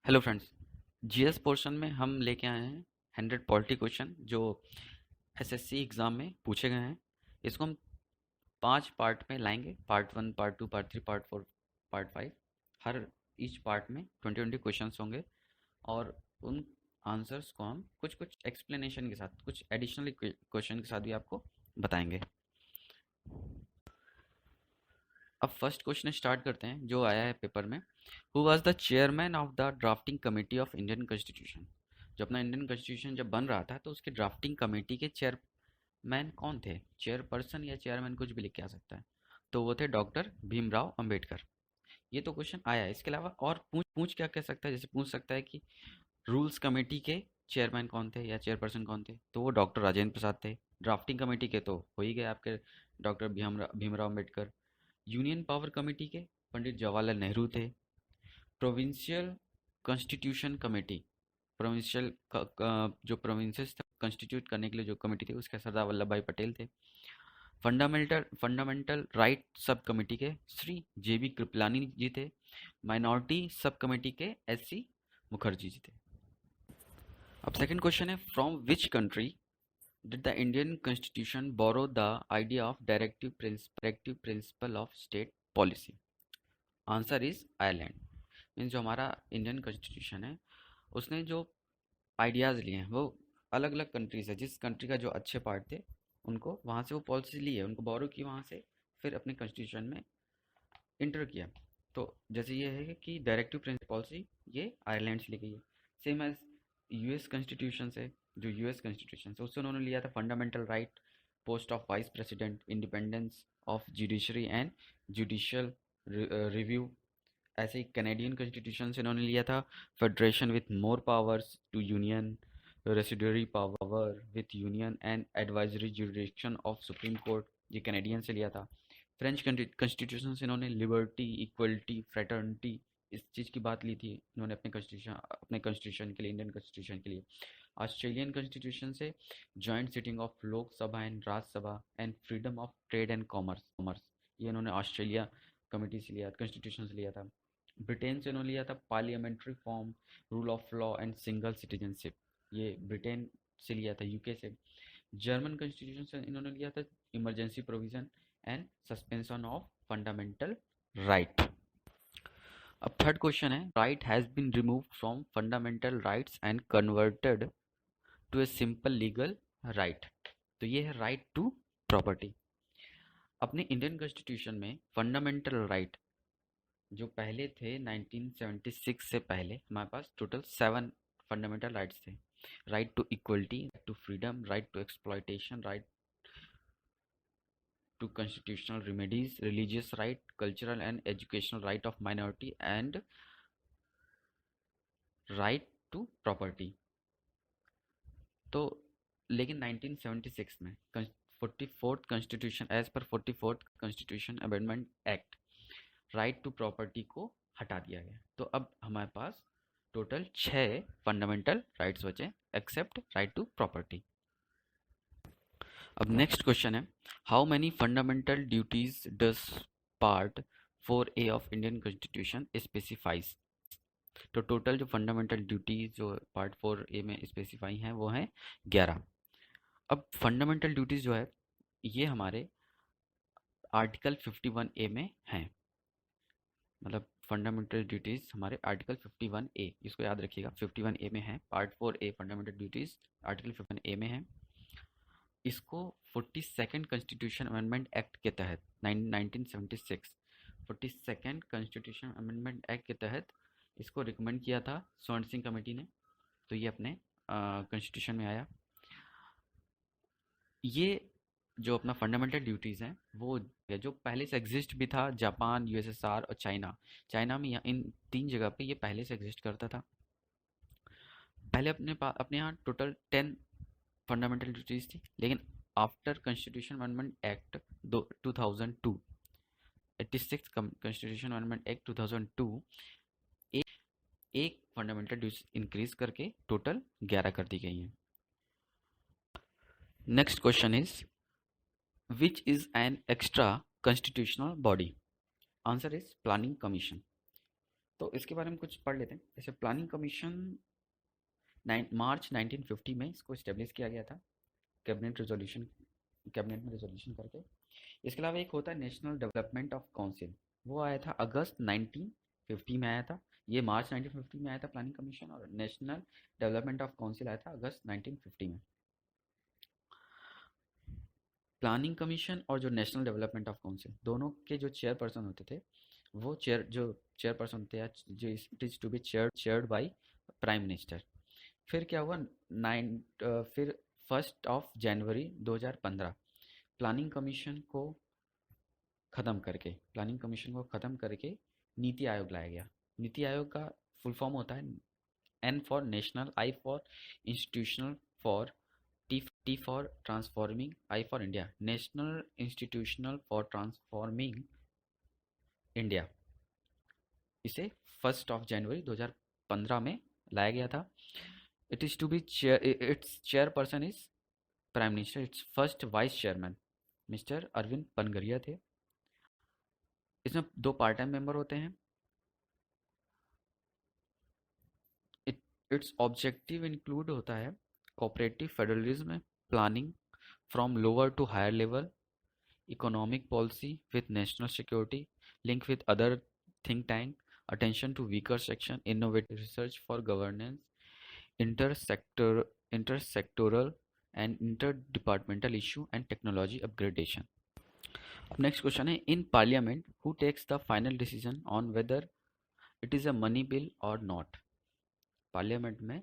Hello friends. GS portion में हम लेके आए हैं 100 पॉलिटी क्वेश्चन जो एसएससी एग्ज़ाम में पूछे गए हैं। इसको हम 5 पार्ट में लाएंगे, part 1, part 2, part 3, part 4, part 5। हर ईच पार्ट में 20-20 क्वेश्चंस होंगे और उन आंसर्स को हम कुछ कुछ एक्सप्लेनेशन के साथ, कुछ एडिशनल क्वेश्चन के साथ भी आपको बताएंगे। अब फर्स्ट क्वेश्चन स्टार्ट करते हैं जो आया है पेपर में। Who was the chairman of the drafting committee of Indian constitution. जो अपना इंडियन कॉन्स्टिट्यूशन जब बन रहा था तो उसके ड्राफ्टिंग कमेटी के चेयरमैन कौन थे? चेयरपर्सन या चेयरमैन कुछ भी लिख के आ सकता है। तो वो थे डॉक्टर भीमराव अंबेडकर। ये तो क्वेश्चन आया है। इसके अलावा और पूछ पूछ क्या कह सकता है? जैसे पूछ सकता है कि रूल्स कमेटी के चेयरमैन कौन थे या चेयरपर्सन कौन थे, तो वो डॉक्टर राजेंद्र प्रसाद थे। ड्राफ्टिंग कमेटी के तो हो ही गए आपके doctor Bhimrao Ambedkar. Union power committee के पंडित जवाहरलाल नेहरू थे। प्रोविंशियल कॉन्स्टिट्यूशन कमेटी, प्रोविंशियल जो प्रोविंसेस कॉन्स्टिट्यूट करने के लिए जो कमेटी थी उसके सरदार वल्लभ भाई पटेल थे। Fundamental fundamental right sub committee के श्री जेबी कृपलानी जी थे। माइनॉरिटी सब कमेटी के एससी मुखर्जी जी थे। अब सेकंड क्वेश्चन है, from which country did the Indian constitution borrow the idea of directive principle of state policy? Answer is Ireland. Means जो हमारा Indian constitution है उसने जो आइडियाज़ लिए हैं वो अलग अलग कंट्री से, जिस कंट्री का जो अच्छे पार्ट थे उनको वहाँ से वो पॉलिसी ली है, उनको बोरो की वहाँ से, फिर अपने कॉन्स्टिट्यूशन में इंटर किया। तो जैसे ये है कि डायरेक्टिव प्रिंसिपल पॉलिसी ये आयरलैंड से ली गई है। सेम एज यूएस कॉन्स्टिट्यूशन से, जो यूएस कॉन्स्टिट्यूशन से उससे उन्होंने लिया था fundamental right, post of vice president, independence of judiciary and judicial review. ऐसे ही कैनेडियन कॉन्स्टिट्यूशन से इन्होंने लिया था federation with more powers to union, residuary power with union and advisory jurisdiction of supreme court. ये कैनेडियन से लिया था। फ्रेंच कॉन्स्टिट्यूशन से इन्होंने लिबर्टी, इक्वलिटी, फ्रेटर्निटी, इस चीज़ की बात ली थी इन्होंने अपने कॉन्स्टिट्यूशन के लिए, इंडियन कॉन्स्टिट्यूशन के लिए। ऑस्ट्रेलियन कॉन्स्टिट्यूशन से joint sitting of Lok Sabha and Rajya Sabha and freedom of trade and commerce, ये इन्होंने ऑस्ट्रेलिया कमिटी से लिया, कॉन्स्टिट्यूशन से लिया था। ब्रिटेन से इन्होंने लिया था parliamentary form, rule of law and single citizenship, ये ब्रिटेन से लिया था, यूके से। जर्मन कॉन्स्टिट्यूशन से इन्होंने लिया था emergency provision and suspension of fundamental right. अब थर्ड क्वेश्चन है, right has been remove from fundamental rights and converted to a simple legal right. तो ये है राइट टू प्रॉपर्टी। अपने इंडियन कॉन्स्टिट्यूशन में फंडामेंटल राइट जो पहले थे 1976 से पहले हमारे पास टोटल 7 फंडामेंटल राइट्स थे। Right to equality, right to freedom, right to exploitation, right to constitutional remedies, religious right, cultural and educational right of minority and right to property. तो लेकिन 1976 में 44th कॉन्स्टिट्यूशन, एज पर 44th constitution amendment act, right to property को हटा दिया गया। तो अब हमारे पास टोटल 6 फंडामेंटल राइट्स बचे एक्सेप्ट राइट टू प्रॉपर्टी। अब नेक्स्ट क्वेश्चन है, how many fundamental duties does part 4A of Indian constitution specifies? तो टोटल जो फंडामेंटल ड्यूटीज जो पार्ट 4A में स्पेसिफाई हैं वो हैं 11। अब फंडामेंटल ड्यूटीज जो है ये हमारे आर्टिकल 51A में हैं। मतलब फंडामेंटल ड्यूटीज हमारे आर्टिकल 51A, इसको याद रखिएगा, 51A में है। Part 4A fundamental duties article 51A में है। इसको 42nd कॉन्स्टिट्यूशन अमेंडमेंट एक्ट के तहत 1976, 42nd कॉन्स्टिट्यूशन अमेंडमेंट एक्ट के तहत इसको रिकमेंड किया था स्वर्ण सिंह कमेटी ने। तो ये अपने कॉन्स्टिट्यूशन में आया। ये जो अपना फंडामेंटल ड्यूटीज़ हैं वो जो पहले से एग्जिस्ट भी था, जापान, यूएसएसआर और चाइना, चाइना में इन 3 जगह पे ये पहले से एग्जिस्ट करता था। पहले अपने यहाँ टोटल 10 फंडामेंटल ड्यूटीज़ थी, लेकिन after constitution amendment act 2002, 86 constitution amendment act 2002, एक फंडामेंटल ड्यूटीज इंक्रीज करके टोटल 11 कर दी गई हैं। Next question is, which is an extra constitutional body? Answer is planning commission. तो इसके बारे में कुछ पढ़ लेते हैं। जैसे प्लानिंग कमीशन मार्च 1950 में इसको इस्टेब्लिश किया गया था, कैबिनेट में रेजोल्यूशन करके। इसके अलावा एक होता है नेशनल डेवलपमेंट ऑफ काउंसिल, वो आया था अगस्त 1950 में आया था। ये मार्च 1950 में आया था प्लानिंग कमीशन, और नेशनल डेवलपमेंट ऑफ काउंसिल आया था अगस्त 1950 में। प्लानिंग कमीशन और जो नेशनल डेवलपमेंट ऑफ काउंसिल, दोनों के जो चेयरपर्सन होते थे, वो चेयरपर्सन थे, जो it is to be chaired by prime minister. फिर क्या हुआ, फिर 1 जनवरी 2015 प्लानिंग कमीशन को ख़त्म करके नीति आयोग लाया गया। नीति आयोग का फुल फॉर्म होता है N for national, I for institutional, for T for transforming, I for India, national institutional for transforming India. इसे 1 जनवरी 2015 में लाया गया था। It is to be chair, it's chairperson is prime minister, it's first vice chairman mister Arvind Panagariya थे। इसमें 2 part time member होते हैं। इट्स ऑब्जेक्टिव इंक्लूड होता है cooperative federalism, planning from lower to higher level, economic policy with national security, link with other think tank, attention to weaker section, innovative research for governance, intersectoral and interdepartmental issue and technology upgradation. अब next question है, in parliament who takes the final decision on whether it is a money bill और not. Parliament में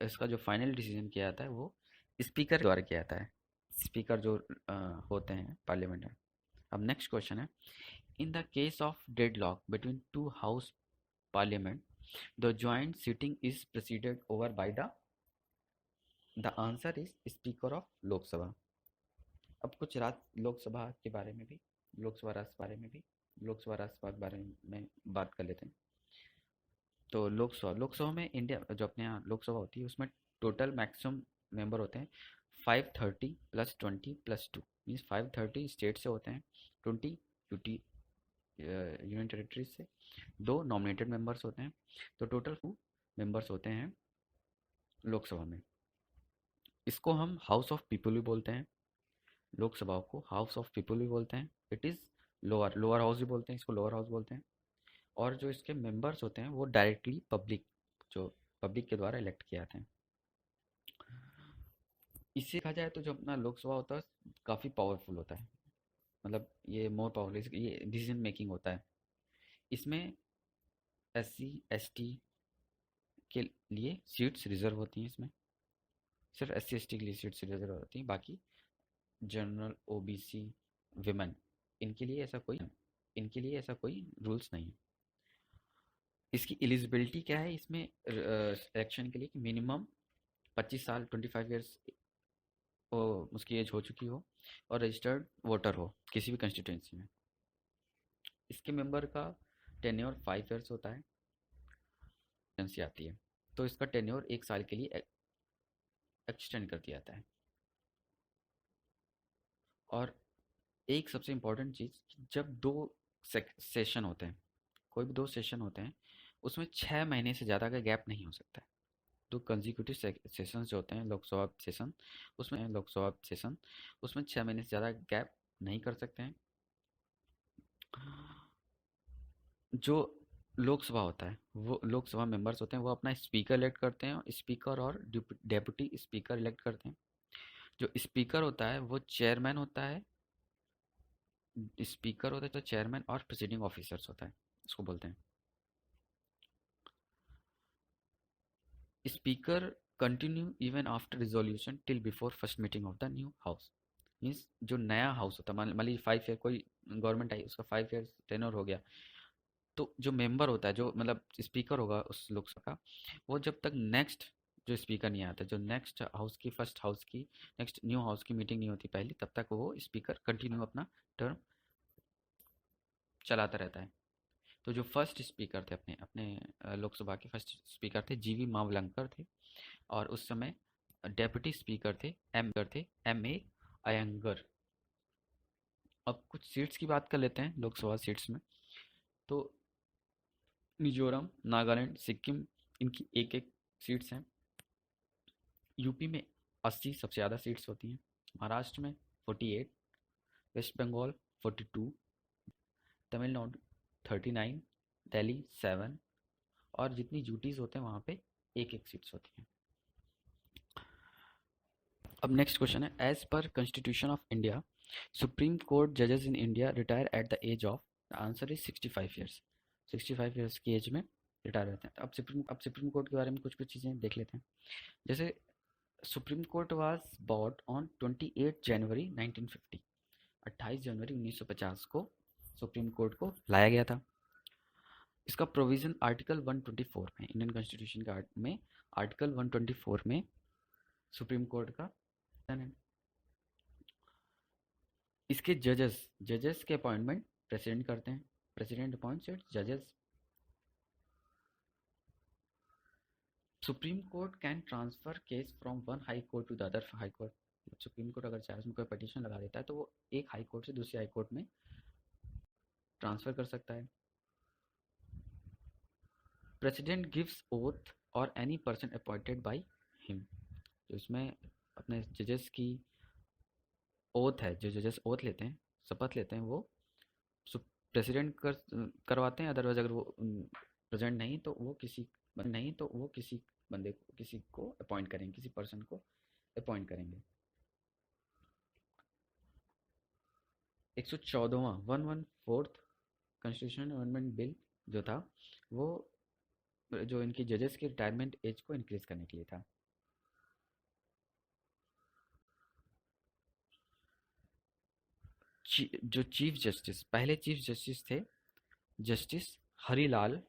इसका जो final decision किया जाता है वो स्पीकर द्वारा किया जाता है। स्पीकर जो होते हैं पार्लियामेंट में। अब नेक्स्ट क्वेश्चन है, in the case of deadlock between two house parliament the joint sitting is preceded over by the answer is speaker of Lok Sabha. अब कुछ लोकसभा के बारे में भी, लोकसभा राष्ट्रसभा के बारे में बात कर लेते हैं। तो लोकसभा में इंडिया जो अपने यहाँ लोकसभा होती है उसमें टोटल मैक्सिमम मेंबर होते हैं 530 + 20 + 2, मीन्स 530 स्टेट से होते हैं, 20 यूटी यूनियन टेरिटरीज से, 2 नॉमिनेटेड मेंबर्स होते हैं। तो टोटल 2 मेंबर्स होते हैं लोकसभा में। इसको हम हाउस ऑफ पीपल भी बोलते हैं। लोकसभा को हाउस ऑफ पीपल भी बोलते हैं। इट इज़ लोअर हाउस भी बोलते हैं, इसको लोअर हाउस बोलते हैं। और जो इसके मेंबर्स होते हैं वो डायरेक्टली पब्लिक के द्वारा इलेक्ट किए जाते हैं। इससे कहा जाए तो जो अपना लोकसभा होता है काफ़ी पावरफुल होता है, मतलब ये मोर पावरफुल, ये डिसीजन मेकिंग होता है। इसमें SC ST के लिए सीट्स रिजर्व होती हैं। इसमें सिर्फ SC ST के लिए सीट्स रिजर्व होती हैं, बाकी जनरल, OBC, विमेन, इनके लिए ऐसा कोई रूल्स नहीं है। इसकी एलिजिबिलिटी क्या है इसमें इलेक्शन के लिए, कि मिनिमम 25 साल 25 ईयर्स उसकी एज हो चुकी हो और रजिस्टर्ड वोटर हो किसी भी कंस्टिट्यूंसी में। इसके मेंबर का टेन्योर 5 ईयर्स होता है, एजेंसी आती है तो इसका टेन्योर 1 साल के लिए एक्सटेंड कर दिया जाता है। और एक सबसे इम्पोर्टेंट चीज़, जब 2 सेशन होते हैं, कोई भी 2 सेशन होते हैं, उसमें 6 महीने से ज़्यादा का गैप नहीं हो सकता है। 2 कंजिक्यूटिव सेशन जो होते हैं लोकसभा सेशन, उसमें 6 महीने से ज़्यादा गैप नहीं कर सकते हैं। जो लोकसभा होता है, वो लोकसभा मेंबर्स होते हैं, वो अपना स्पीकर इलेक्ट करते हैं, स्पीकर और डेप्यूटी स्पीकर इलेक्ट करते हैं। जो स्पीकर होता है वो चेयरमैन होता है, स्पीकर होता है तो चेयरमैन और प्रेसिडिंग ऑफिसर्स होता है, इसको बोलते हैं। Speaker continue even after resolution till before first meeting of the new house. Means जो नया हाउस होता है, मान लीजिए 5 ईयर कोई गवर्नमेंट आई, उसका 5 ईयर टेन्योर हो गया, तो जो मेंबर होता है, जो मतलब स्पीकर होगा उस लोकसभा का, वो जब तक नेक्स्ट जो स्पीकर नहीं आता, जो नेक्स्ट हाउस की फर्स्ट हाउस की नेक्स्ट न्यू हाउस की मीटिंग नहीं होती पहले, तब तक वो स्पीकर कंटिन्यू अपना टर्म चलाता रहता है। तो जो फर्स्ट स्पीकर थे अपने अपने लोकसभा के फर्स्ट स्पीकर थे GV मावलंकर थे, और उस समय डेप्यूटी स्पीकर थे MA अयंगर। अब कुछ सीट्स की बात कर लेते हैं लोकसभा सीट्स में। तो मिजोरम, नागालैंड, सिक्किम, इनकी एक एक सीट्स हैं। यूपी में 80 सबसे ज़्यादा सीट्स होती हैं। महाराष्ट्र में 48, वेस्ट बंगाल 42, तमिलनाडु 39, दिल्ली 7, और जितनी यूटीज़ होते हैं वहाँ पे एक एक सीट्स होती हैं। अब नेक्स्ट क्वेश्चन है, as per constitution of India supreme court जजेस in India retire at the age of, the answer is 65 years. 65 years की एज में रिटायर होते हैं। अब सुप्रीम कोर्ट के बारे में कुछ कुछ चीज़ें देख लेते हैं। जैसे supreme court was bought on 28 जनवरी 1950। 28 जनवरी 1950 को सुप्रीम कोर्ट को लाया गया था। इसका प्रोविज़न आर्टिकल 124 में, इंडियन कॉन्स्टिट्यूशन के में आर्टिकल 124 में सुप्रीम कोर्ट का है। इसके जजेस के अपॉइंटमेंट प्रेसिडेंट करते हैं। प्रेसिडेंट अपॉइंट्स जजेस। Supreme court can transfer case from one high court to the other high court. Supreme court अगर चाहे उसमें कोई पटिशन लगा देता है तो वो एक हाई कोर्ट से दूसरी हाई कोर्ट में ट्रांसफर कर सकता है। प्रेसिडेंट गिव्स ओथ और any person appointed by him. तो इसमें अपने जजेस की ओथ है, जो जजेस ओथ लेते हैं, शपथ लेते हैं, वो प्रेसिडेंट करवाते हैं। अदरवाइज अगर वो प्रेजेंट नहीं तो वो किसी बंदे को, किसी को अपॉइंट करेंगे, किसी पर्सन को अपॉइंट करेंगे। 114वां 114th कॉन्स्टिट्यूशनल अमेंडमेंट बिल जो था, वो जो इनकी जजेस की रिटायरमेंट एज को इंक्रीज करने के लिए था। जो चीफ जस्टिस, पहले चीफ जस्टिस थे जस्टिस हरिलाल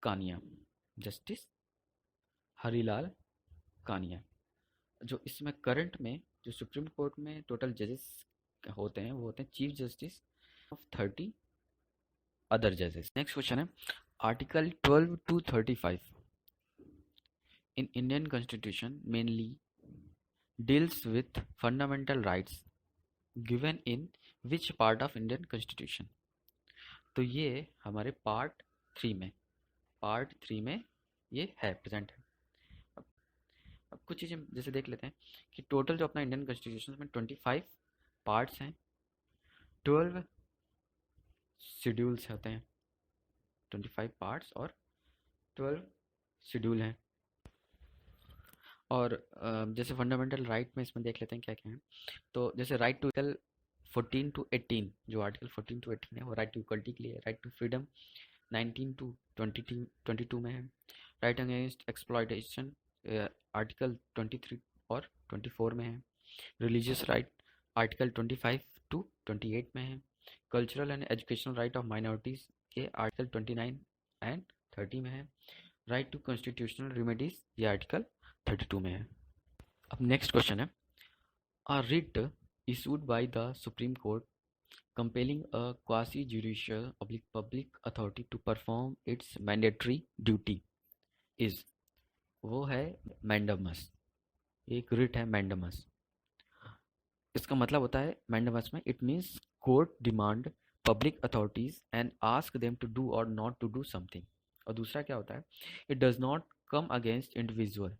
कानिया। जस्टिस हरिलाल कानिया। जो इसमें करंट में जो सुप्रीम कोर्ट में टोटल जजेस होते हैं, वो होते हैं चीफ जस्टिस ऑफ 30 अदर जजेस। नेक्स्ट क्वेश्चन है, article 12 to 35 in Indian Constitution mainly deals with fundamental rights given in which part of Indian Constitution? तो ये हमारे पार्ट 3 में ये है, प्रेजेंट है। अब कुछ चीज़ें जैसे देख लेते हैं कि टोटल जो अपना इंडियन कॉन्स्टिट्यूशन में 25 पार्ट्स हैं, 12 शेड्यूल्स होते हैं। 25 पार्ट्स और 12 शेड्यूल हैं। और जैसे फंडामेंटल राइट में इसमें देख लेते हैं क्या क्या है। तो जैसे राइट टू 14 to 18, जो आर्टिकल 14 to 18 है वो राइट टू इक्वलिटी के लिए। राइट टू फ्रीडम 19 to 22 में है। राइट अगेंस्ट एक्सप्लॉयटेशन आर्टिकल 23 और 24 में है। रिलीजियस राइट आर्टिकल 25 to 28 में है। Cultural and educational right of minorities के आर्टिकल 29 एंड 30 में है। राइट टू कॉन्स्टिट्यूशनल रेमेडीज ये आर्टिकल 32 में है। अब नेक्स्ट क्वेश्चन है, a writ issued by the Supreme Court compelling a quasi-judicial public authority to perform its mandatory duty is, वो है मैंडामस। एक रिट है मैंडामस। इसका मतलब होता है मैंडामस में, it means court demand public authorities and ask them to do और नॉट टू डू समथिंग। और दूसरा क्या होता है, it does not come against individual,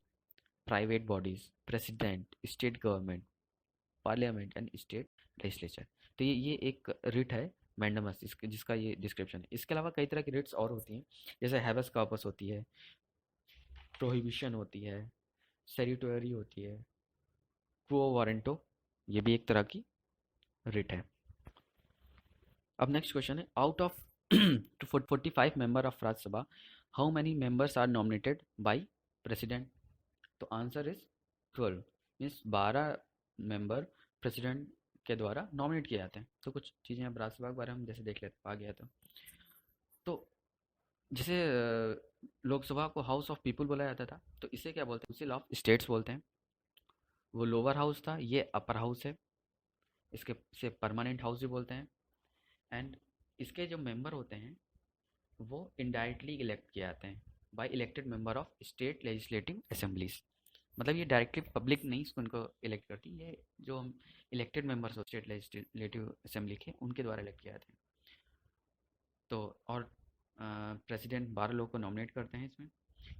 private bodies, president, state government, parliament and state legislature. तो ये एक रिट है मैंडामस, जिसका ये डिस्क्रिप्शन है। इसके अलावा कई तरह की रिट्स और होती हैं, जैसे हैबस कॉर्पस होती है, प्रोहिबिशन होती है, सेरिटोरी होती है, क्वो वारंटो, ये भी एक तरह की रिट है। अब नेक्स्ट क्वेश्चन है, out of 45 member of Rajya Sabha how many members are nominated by president? तो answer is 12, means 12 member president के द्वारा नॉमिनेट किए जाते हैं। तो कुछ चीज़ें अब राज्यसभा के बारे में जैसे देख लेते आ गया तो जैसे लोकसभा को हाउस ऑफ पीपल बोला जाता था, तो इसे क्या बोलते हैं, काउंसिल ऑफ स्टेट्स बोलते हैं। वो लोअर हाउस था, ये अपर हाउस है। इसके से परमानेंट हाउस भी बोलते हैं। एंड इसके जो मेंबर होते हैं वो इनडायरेक्टली इलेक्ट किए जाते हैं by elected member of state legislative assemblies. मतलब ये डायरेक्टली पब्लिक नहीं उनको इलेक्ट करती, ये जो elected members state legislative assembly के उनके द्वारा इलेक्ट किए जाते हैं। तो और प्रेसिडेंट 12 लोग को नॉमिनेट करते हैं इसमें।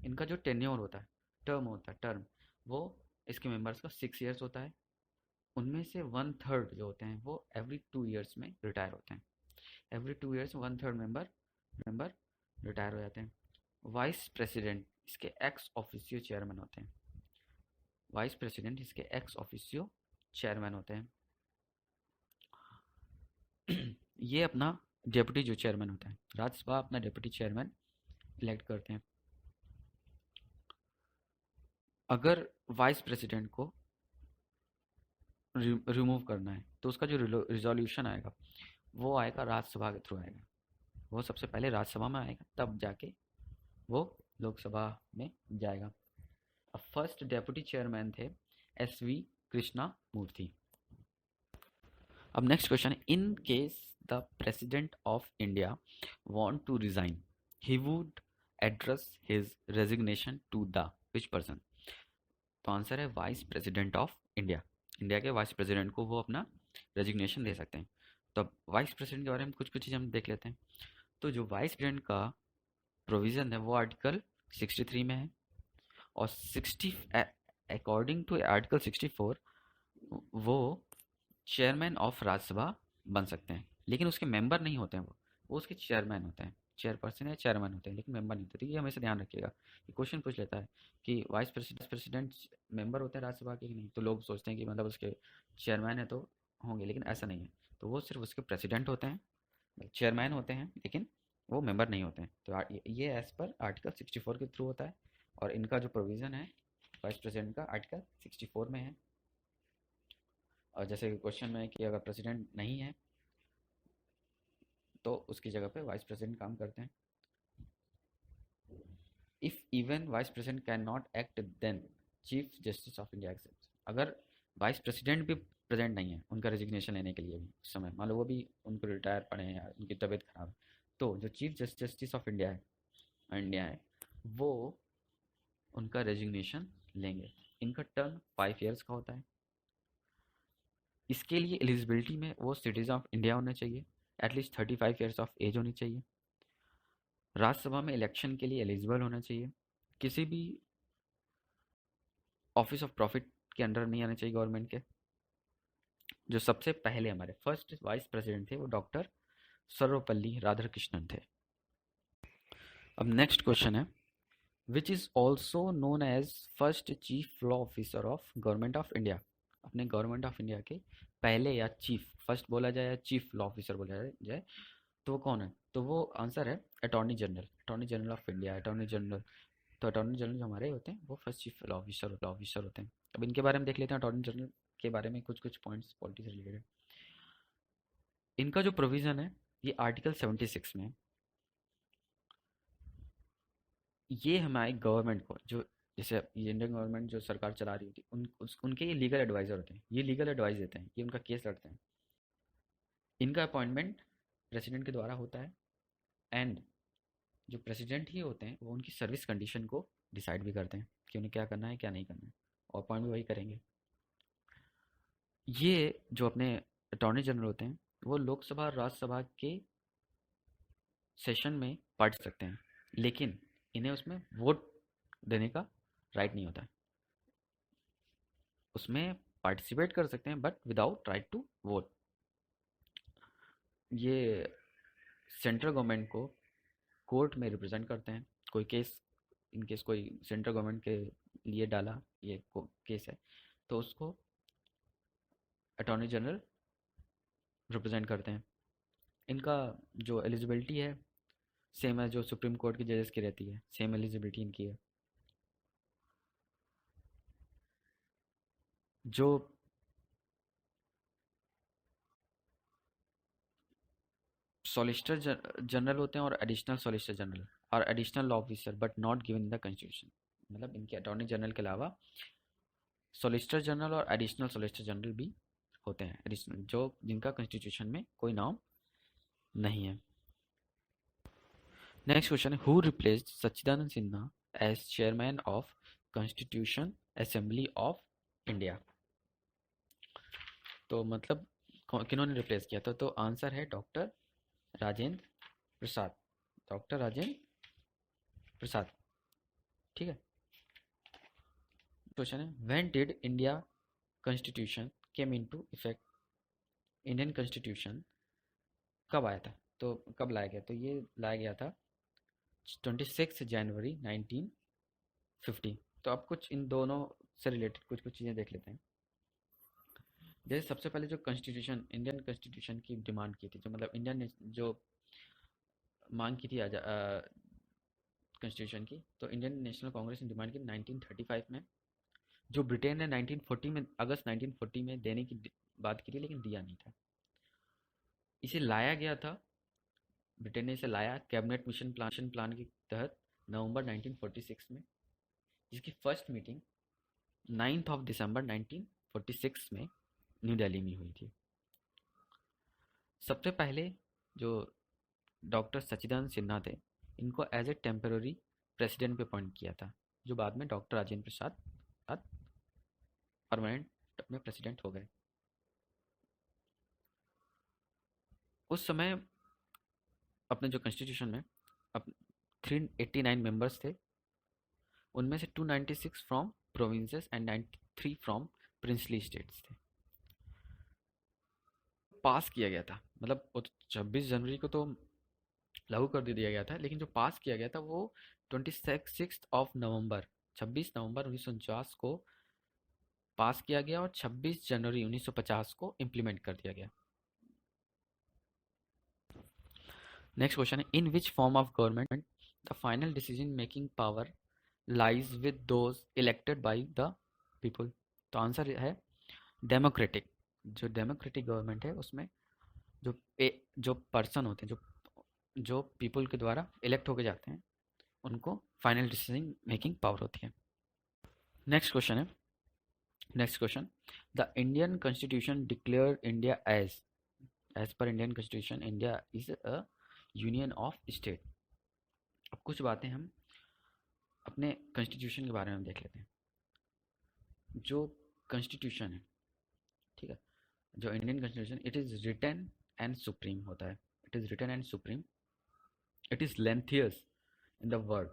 इनका जो टेन्योर होता है, टर्म होता है, टर्म, वो इसके मेंबर्स का 6 ईयर्स होता है। उनमें से 1/3 जो होते हैं वो एवरी 2 ईयर्स में रिटायर होते हैं। एवरी 2 ईयर्स 1/3 मेंबर रिटायर हो जाते हैं। वाइस प्रेसिडेंट इसके एक्स ऑफिसियो चेयरमैन होते हैं। वाइस प्रेसिडेंट इसके एक्स ऑफिसियो चेयरमैन होते हैं। ये अपना डेप्यूटी जो चेयरमैन होता है, राज्यसभा अपना डेप्यूटी चेयरमैन इलेक्ट करते हैं। अगर वाइस प्रेसिडेंट को रिमूव करना है तो उसका जो रिजोल्यूशन आएगा वो आएगा राज्यसभा के थ्रू आएगा। वो सबसे पहले राज्यसभा में आएगा, तब जाके वो लोकसभा में जाएगा। अब फर्स्ट डेप्यूटी चेयरमैन थे SV कृष्णा मूर्ति। अब नेक्स्ट क्वेश्चन है, in case the president of India want to resign, he would address his resignation to the which person? तो आंसर है vice president of India. India के वाइस प्रेसिडेंट को वो अपना resignation दे सकते हैं। तो अब वाइस प्रेसिडेंट के बारे में कुछ कुछ चीज़ हम देख लेते हैं। तो जो वाइस प्रेसिडेंट का प्रोविज़न है वो आर्टिकल 63 में है, और 60 अकॉर्डिंग टू आर्टिकल 64 वो चेयरमैन ऑफ राज्यसभा बन सकते हैं, लेकिन उसके मेंबर नहीं होते हैं। वो उसके चेयरमैन होते हैं, चेयरपर्सन या चेयरमैन होते हैं, लेकिन मेंबर नहीं होते। तो ये हमेशा ध्यान रखिएगा। ये क्वेश्चन पूछ लेता है कि वाइस प्रेसिडेंट मेंबर होते हैं राज्यसभा के कि नहीं, तो लोग सोचते हैं कि मतलब उसके चेयरमैन है तो होंगे, लेकिन ऐसा नहीं है। तो वो सिर्फ उसके प्रेसिडेंट होते हैं, चेयरमैन होते हैं, लेकिन वो मेंबर नहीं होते हैं। तो ये एज पर आर्टिकल 64 के थ्रू होता है, और इनका जो प्रोविज़न है वाइस प्रेसिडेंट का आर्टिकल 64 में है। और जैसे क्वेश्चन में है कि अगर प्रेसिडेंट नहीं है तो उसकी जगह पे वाइस प्रेसिडेंट काम करते हैं। If even vice president can not act then chief justice of India except. अगर वाइस प्रेसिडेंट भी प्रेजेंट नहीं है उनका रेजिग्नेशन लेने के लिए भी उस समय, मान लो वो भी उनको रिटायर पड़े हैं या उनकी तबीयत खराब है, तो जो चीफ जस्टिस ऑफ इंडिया है वो उनका रेजिग्नेशन लेंगे। इनका टर्म 5 ईयर्स का होता है। इसके लिए एलिजिबिलिटी में वो सिटीजन ऑफ इंडिया होना चाहिए, एटलीस्ट 35 ईयर्स ऑफ एज होनी चाहिए, राज्यसभा में इलेक्शन के लिए एलिजिबल होना चाहिए, किसी भी ऑफिस ऑफ प्रॉफिट के अंडर नहीं आना चाहिए गवर्नमेंट के। जो सबसे पहले हमारे फर्स्ट वाइस प्रेसिडेंट थे वो डॉक्टर सर्वपल्ली राधाकृष्णन थे। अब नेक्स्ट क्वेश्चन है, which is also known as first chief law officer of government of India? अपने गवर्नमेंट ऑफ इंडिया के पहले, या चीफ फर्स्ट बोला जाए या चीफ लॉ ऑफिसर बोला जाए, तो वो कौन है? तो वो आंसर है attorney general of India, attorney general. तो अटॉर्नी जनरल जो हमारे होते हैं वो फर्स्ट चीफ लॉ ऑफिसर होते हैं। अब इनके बारे में देख लेते हैं, अटॉर्नी जनरल के बारे में कुछ कुछ पॉइंट्स पॉलिटिक्स से रिलेटेड। इनका जो प्रोविज़न है ये आर्टिकल 76 में, ये हमारे गवर्नमेंट को, जो जैसे ये इंडियन गवर्नमेंट जो सरकार चला रही होती है उनके ये लीगल एडवाइज़र होते हैं, ये लीगल एडवाइस देते हैं, ये उनका केस लड़ते हैं। इनका अपॉइंटमेंट प्रेसिडेंट के द्वारा होता है, एंड जो प्रेसिडेंट ही होते हैं वो उनकी सर्विस कंडीशन को डिसाइड भी करते हैं कि उन्हें क्या करना है क्या नहीं करना है, और अपॉइंट भी वही करेंगे। ये जो अपने अटॉर्नी जनरल होते हैं वो लोकसभा और राज्यसभा के सेशन में पार्ट सकते हैं, लेकिन इन्हें उसमें वोट देने का राइट नहीं होता है। उसमें पार्टिसिपेट कर सकते हैं but without right to vote. ये सेंट्रल गवर्नमेंट को कोर्ट में रिप्रेजेंट करते हैं। कोई केस, इन केस कोई सेंट्रल गवर्नमेंट के लिए डाला ये केस है, तो उसको अटॉर्नी जनरल रिप्रेजेंट करते हैं। इनका जो एलिजिबिलिटी है सेम है जो सुप्रीम कोर्ट के जजेस की रहती है, सेम एलिजिबिलिटी इनकी है। जो सॉलिसिटर जनरल होते हैं और एडिशनल सॉलिसिटर जनरल और additional law officer but not given in the constitution, मतलब इनके अटॉर्नी जनरल के अलावा सॉलिसिटर जनरल और एडिशनल सॉलिसिटर जनरल भी होते हैं, एडिशनल, जो जिनका कॉन्स्टिट्यूशन में कोई नाम नहीं है। नेक्स्ट क्वेश्चन है, who replaced Sachchidananda Sinha as chairman of constitution assembly of India? तो मतलब किन्होंने रिप्लेस किया था? तो आंसर है डॉक्टर राजेंद्र प्रसाद। डॉक्टर राजेंद्र प्रसाद। ठीक है। क्वेश्चन है, when did India constitution came into effect? Indian constitution कब आया था, तो कब लाया गया? तो ये लाया गया था 26 जनवरी 1950। तो अब कुछ इन दोनों से रिलेटेड कुछ कुछ चीज़ें देख लेते हैं। जैसे सबसे पहले जो कॉन्स्टिट्यूशन, इंडियन कॉन्स्टिट्यूशन की डिमांड की थी, जो मतलब इंडियन ने जो मांग की थी कॉन्स्टिट्यूशन की, तो इंडियन नेशनल कांग्रेस ने डिमांड की 1935 में। जो ब्रिटेन ने 1940 में, अगस्त 1940 में देने की बात की थी, लेकिन दिया नहीं था। इसे लाया गया था, ब्रिटेन ने इसे लाया कैबिनेट मिशन प्लान के तहत नवंबर 1946 में, जिसकी फर्स्ट मीटिंग 9 दिसंबर 1946 में न्यू दिल्ली में हुई थी। सबसे पहले जो डॉक्टर सच्चिदानंद सिन्हा थे, इनको एज ए टेम्पररी प्रेसिडेंट पे अपॉइंट किया था, जो बाद में डॉक्टर राजेंद्र प्रसाद परमानेंट में प्रेसिडेंट हो गए। उस समय अपने जो कॉन्स्टिट्यूशन में अप 389 मेंबर्स थे, उनमें से 296 from provinces and 93 from princely states थे। पास किया गया था, मतलब 26 जनवरी को तो लागू कर दिया गया था, लेकिन जो पास किया गया था वो 26 नवंबर 1949 को पास किया गया, और 26 जनवरी 1950 को इम्प्लीमेंट कर दिया गया। नेक्स्ट क्वेश्चन है, in which form of government the final decision making power lies with those elected by the people? तो आंसर है डेमोक्रेटिक। जो डेमोक्रेटिक गवर्नमेंट है उसमें जो पर्सन होते हैं, जो पीपल के द्वारा इलेक्ट होके जाते हैं, उनको फाइनल डिसीजन मेकिंग पावर होती है। नेक्स्ट क्वेश्चन है, next question, the Indian constitution declare India as per Indian constitution India is a union of state. अब कुछ बातें हम अपने कॉन्स्टिट्यूशन के बारे में देख लेते हैं। जो कॉन्स्टिट्यूशन है, ठीक है, जो Indian constitution, it is written and supreme होता है। It is written and supreme. It is lengthious in the word,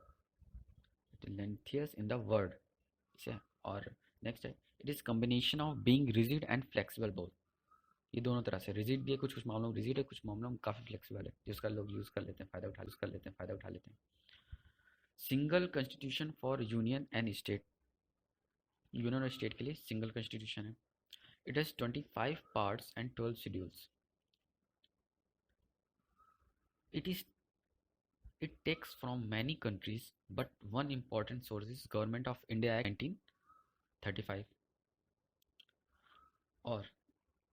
it is lengthious in the word. और नेक्स्ट है, it is combination of being rigid and flexible both. ये दोनों तरह से rigid भी है, कुछ कुछ मामलों में रिजिड है, कुछ मामलों में काफ़ी फ्लेक्सिबल है, जिसका लोग यूज़ कर लेते हैं, फ़ायदा उठा लेते हैं। Single constitution for union and state, union और स्टेट के लिए सिंगल कॉन्स्टिट्यूशन है। It has 25 parts and 12 schedules. It is it takes from many countries, but one important source is government of India act 1935। और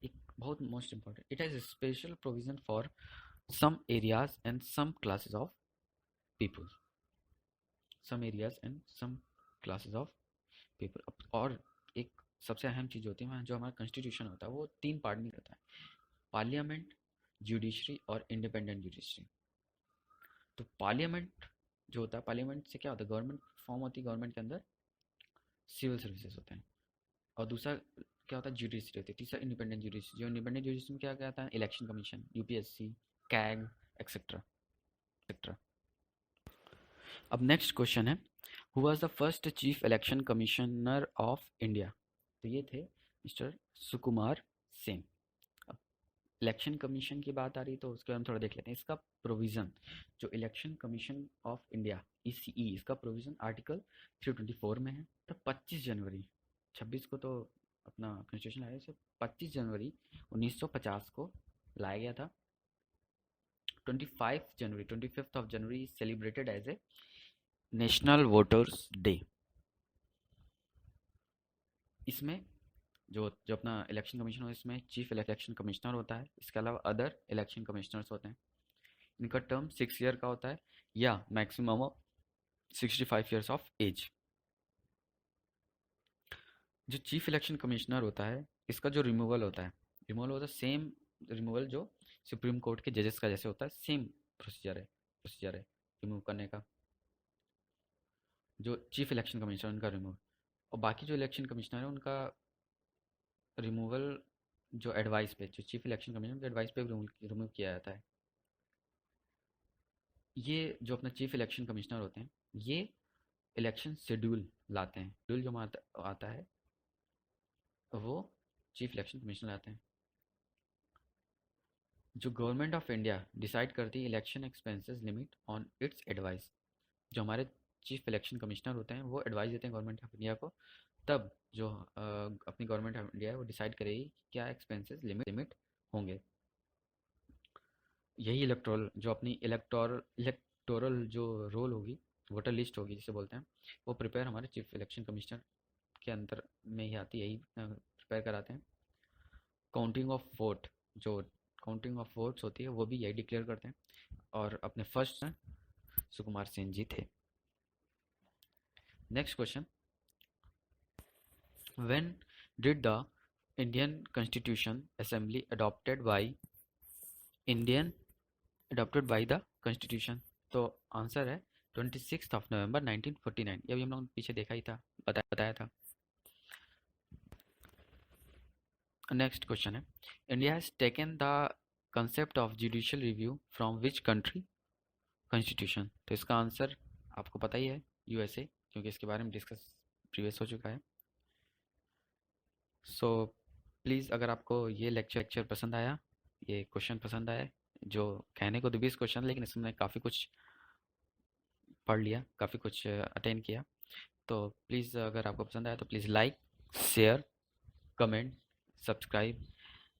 एक बहुत most important, it has special provision for some areas and some classes of people, some areas and some classes of people। और एक सबसे अहम चीज़ होती है, जो हमारा कॉन्स्टिट्यूशन होता है वो 3 पार्ट में होता है, पार्लियामेंट, जुडिशरी और इंडिपेंडेंट जुडिशरी। तो पार्लियामेंट जो होता है, पार्लियामेंट से क्या होता है, गवर्नमेंट फॉर्म होती है, गवर्नमेंट के अंदर सिविल सर्विसेज होते हैं। और दूसरा क्या होता है, जुडिशरी होती है। तीसरा इंडिपेंडेंट जुडिशरी। जो इंडिपेंडेंट जुडिशरी में क्या क्या आता है, election commission, UPSC, CAG, etcetera etcetera. अब नेक्स्ट क्वेश्चन है, who was the first chief election commissioner of India? तो ये थे मिस्टर सुकुमार सेन। अब इलेक्शन कमीशन की बात आ रही तो उसके बारे में थोड़ा देख लेते हैं। इसका प्रोविज़न, जो election commission of India ECE, इसका प्रोविज़न आर्टिकल 324 में है। तो 25 जनवरी 26 को तो अपना कॉन्स्टिट्यूशन आया, इसे 25 जनवरी 1950 को लाया गया था। 25 January celebrated as a national voters day. इसमें जो जो अपना इलेक्शन कमीशन हो, इसमें चीफ इलेक्शन कमिश्नर होता है, इसके अलावा अदर इलेक्शन कमिश्नर्स होते हैं। इनका टर्म 6 ईयर का होता है, या maximum of 65 years of age. जो चीफ इलेक्शन कमिश्नर होता है, इसका जो रिमूवल होता है सेम रिमूवल जो सुप्रीम कोर्ट के जजेस का जैसे होता है, सेम प्रोसीजर है रिमूव करने का। जो चीफ इलेक्शन कमिश्नर उनका रिमूव, और बाकी जो इलेक्शन कमिश्नर है उनका रिमूवल जो एडवाइस पे, जो चीफ इलेक्शन कमिश्नर के एडवाइस पे रिमूव किया जाता है। ये जो अपना चीफ इलेक्शन कमिश्नर होते हैं, ये इलेक्शन शेड्यूल लाते हैं। शेड्यूल जो आता है वो चीफ इलेक्शन कमिश्नर लाते हैं। जो गवर्नमेंट ऑफ इंडिया डिसाइड करती है election expenses limit on it's advice. जो हमारे चीफ इलेक्शन कमिश्नर होते हैं वो एडवाइस देते हैं गवर्नमेंट ऑफ इंडिया को। तब जो अपनी गवर्नमेंट ऑफ इंडिया है वो डिसाइड करेगी कि क्या एक्सपेंसेस लिमिट होंगे। यही इलेक्टोरल जो अपनी इलेक्टोरल जो रोल होगी, वोटर लिस्ट होगी जिसे बोलते हैं, वो प्रिपेयर हमारे चीफ इलेक्शन कमिश्नर के अंदर में ही आती है, यही प्रिपेयर कराते हैं। काउंटिंग ऑफ वोट, जो काउंटिंग ऑफ वोट्स होती है वो भी यही डिक्लेयर करते हैं। और अपने फर्स्ट सुकुमार सेन जी थे। Next question, when did the Indian constitution assembly Indian adopted by the constitution? तो आंसर है 26 नवंबर 1949। ये भी हम लोग ने पीछे देखा ही था, बताया था। नेक्स्ट क्वेश्चन है, India has taken the concept of judicial review from which country constitution? तो इसका आंसर आपको पता ही है, यूएसए, क्योंकि इसके बारे में डिस्कस प्रीवियस हो चुका है। सो प्लीज़, अगर आपको ये लेक्चर पसंद आया, ये क्वेश्चन पसंद आए, जो कहने को तो 20 क्वेश्चन, लेकिन इसमें काफ़ी कुछ पढ़ लिया, काफ़ी कुछ अटेंड किया, तो प्लीज़ अगर आपको पसंद आया तो please like, share, comment, subscribe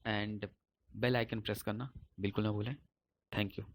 and bell icon press करना बिल्कुल ना भूलें। Thank you.